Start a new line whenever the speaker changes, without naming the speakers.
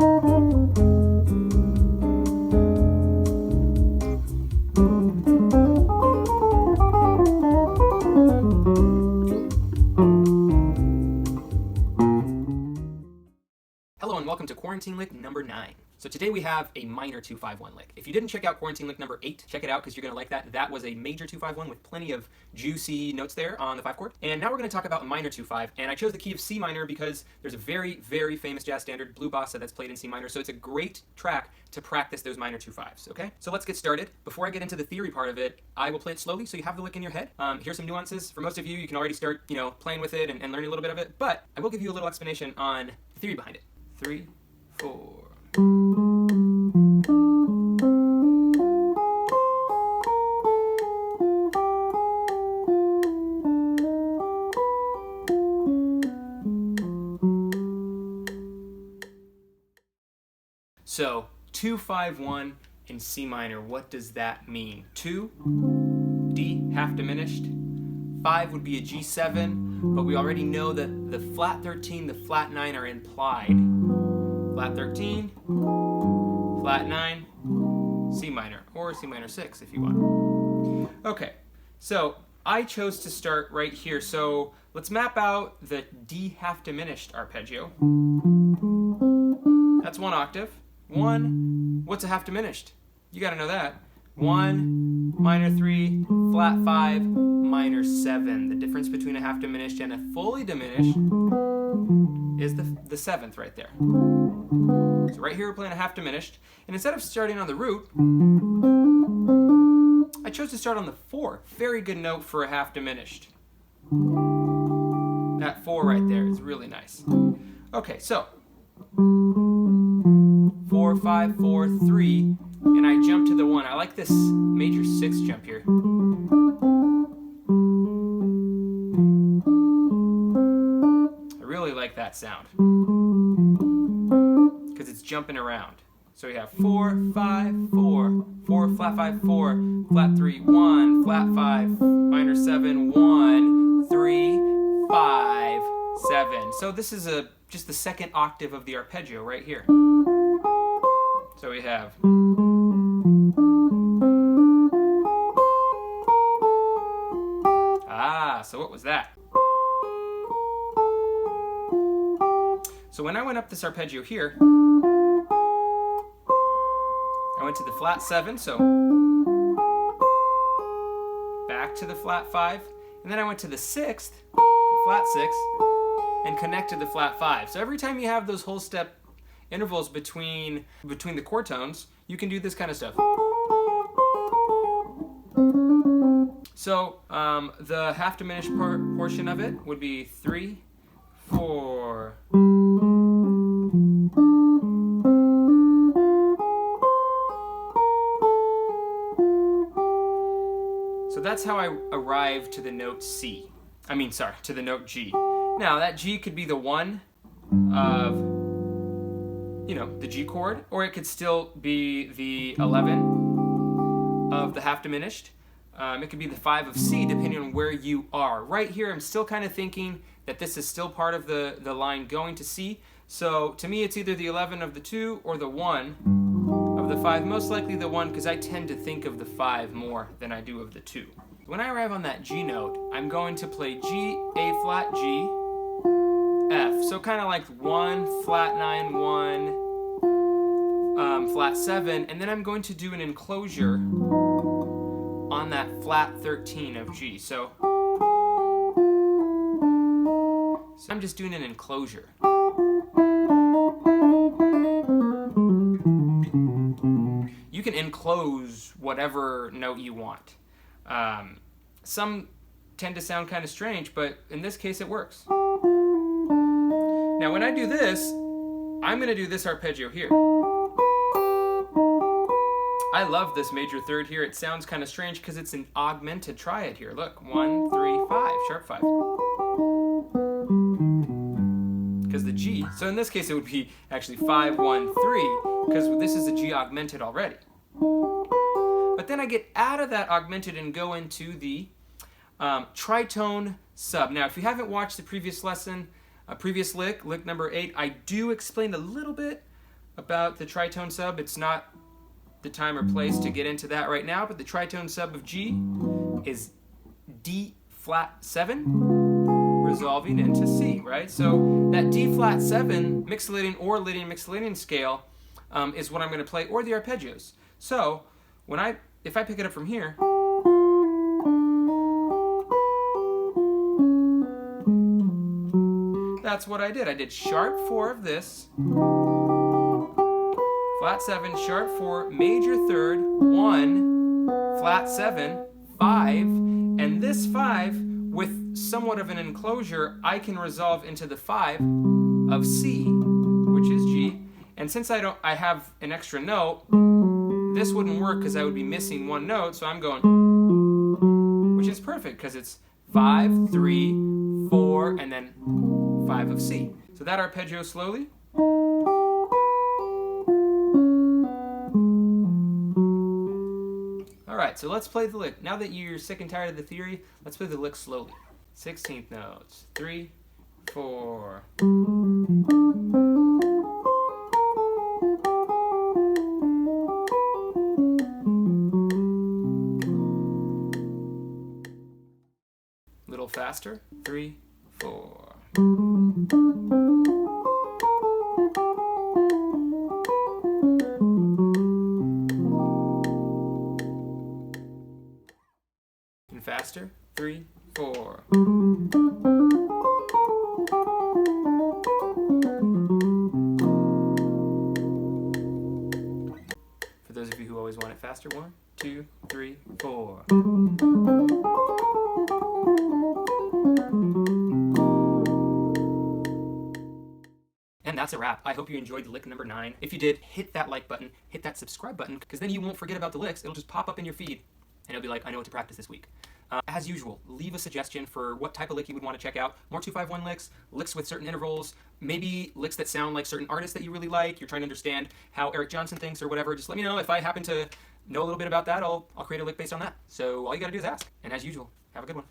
Hello and welcome to quarantine lick number 9. So today we have a minor 2-5-1 lick. If you didn't check out quarantine lick number 8, check it out because you're going to like that. That was a major 2-5-1 with plenty of juicy notes there on the 5 chord. And now we're going to talk about a minor 2-5, and I chose the key of C minor because there's a very, very famous jazz standard, Blue Bossa, that's played in C minor, so it's a great track to practice those minor 2-5s, okay? So let's get started. Before I get into the theory part of it, I will play it slowly so you have the lick in your head. Here's some nuances. For most of you, you can already start, playing with it and learning a little bit of it, but I will give you a little explanation on the theory behind it. 3, 4. So 2-5-1 in C minor, what does that mean? 2, D, half diminished. 5 would be a G7, but we already know that the flat 13, the flat 9 are implied. Flat 13, flat 9, C minor, or C minor 6 if you want. Okay, so I chose to start right here. So let's map out the D half diminished arpeggio. That's 1 octave. 1, what's a half diminished? You gotta know that. 1, minor 3, flat 5, minor 7. The difference between a half diminished and a fully diminished is the 7th right there. So right here we're playing a half diminished, and instead of starting on the root, I chose to start on the 4. Very good note for a half diminished. That 4 right there is really nice. Okay, so 4, 5, 4, 3, and I jump to the 1. I like this major 6 jump here. I really like that sound because it's jumping around. So we have 4, 5, 4, 4, flat 5, 4, flat 3, 1, flat 5, minor 7, 1, 3, 5, 7. So this is just the second octave of the arpeggio right here. So we have so what was that? So when I went up this arpeggio here, I went to the flat 7, so back to the flat 5, and then I went to the 6th, the flat 6, and connected the flat 5. So every time you have those whole step intervals between the chord tones, you can do this kind of stuff. So the half diminished portion of it would be 3, 4. So that's how I arrived to the note C. To the note G. Now that G could be the 1 of, the G chord, or it could still be the 11 of the half diminished. It could be the 5 of C, depending on where you are. Right here, I'm still kind of thinking that this is still part of the line going to C. So to me, it's either the 11 of the 2 or the 1 of the 5. Most likely the 1, because I tend to think of the 5 more than I do of the 2. When I arrive on that G note, I'm going to play G, A flat, G, F. So kind of like 1, flat 9, 1, flat 7, and then I'm going to do an enclosure on that flat 13 of G. So I'm just doing an enclosure. You can enclose whatever note you want. Some tend to sound kind of strange, but in this case it works. Now when I do this, I'm going to do this arpeggio here. I love this major third here. It sounds kind of strange because it's an augmented triad here. Look, 1, 3, 5, sharp 5. Because the G, so in this case it would be actually 5, 1, 3, because this is a G augmented already. But then I get out of that augmented and go into the tritone sub. Now, if you haven't watched the previous lesson, previous lick number 8, I do explain a little bit about the tritone sub. It's not the time or place to get into that right now, but the tritone sub of G is D flat 7 resolving into C, right? So that D flat 7 mixolydian or Lydian mixolydian scale is what I'm going to play, or the arpeggios. So if I pick it up from here, that's what I did. I did sharp 4 of this, flat 7, sharp 4, major 3rd, 1, flat 7, 5, and this 5 with somewhat of an enclosure I can resolve into the 5 of C, which is G. And since I have an extra note, this wouldn't work because I would be missing one note, so I'm going, which is perfect because it's 5, 3, 4, and then 5 of C. So that arpeggio slowly. All right, so let's play the lick. Now that you're sick and tired of the theory, let's play the lick slowly. 16th notes. 3, 4. Little faster. 3, 4. And faster. 3, 4. For those of you who always want it faster, 1, 2, 3, 4. And that's a wrap. I hope you enjoyed lick number 9. If you did, hit that like button, hit that subscribe button, because then you won't forget about the licks. It'll just pop up in your feed, and it'll be like, I know what to practice this week. As usual, leave a suggestion for what type of lick you would want to check out. More 2-5-1 licks, licks with certain intervals, maybe licks that sound like certain artists that you really like. You're trying to understand how Eric Johnson thinks or whatever. Just let me know. If I happen to know a little bit about that, I'll create a lick based on that. So all you got to do is ask. And as usual, have a good one.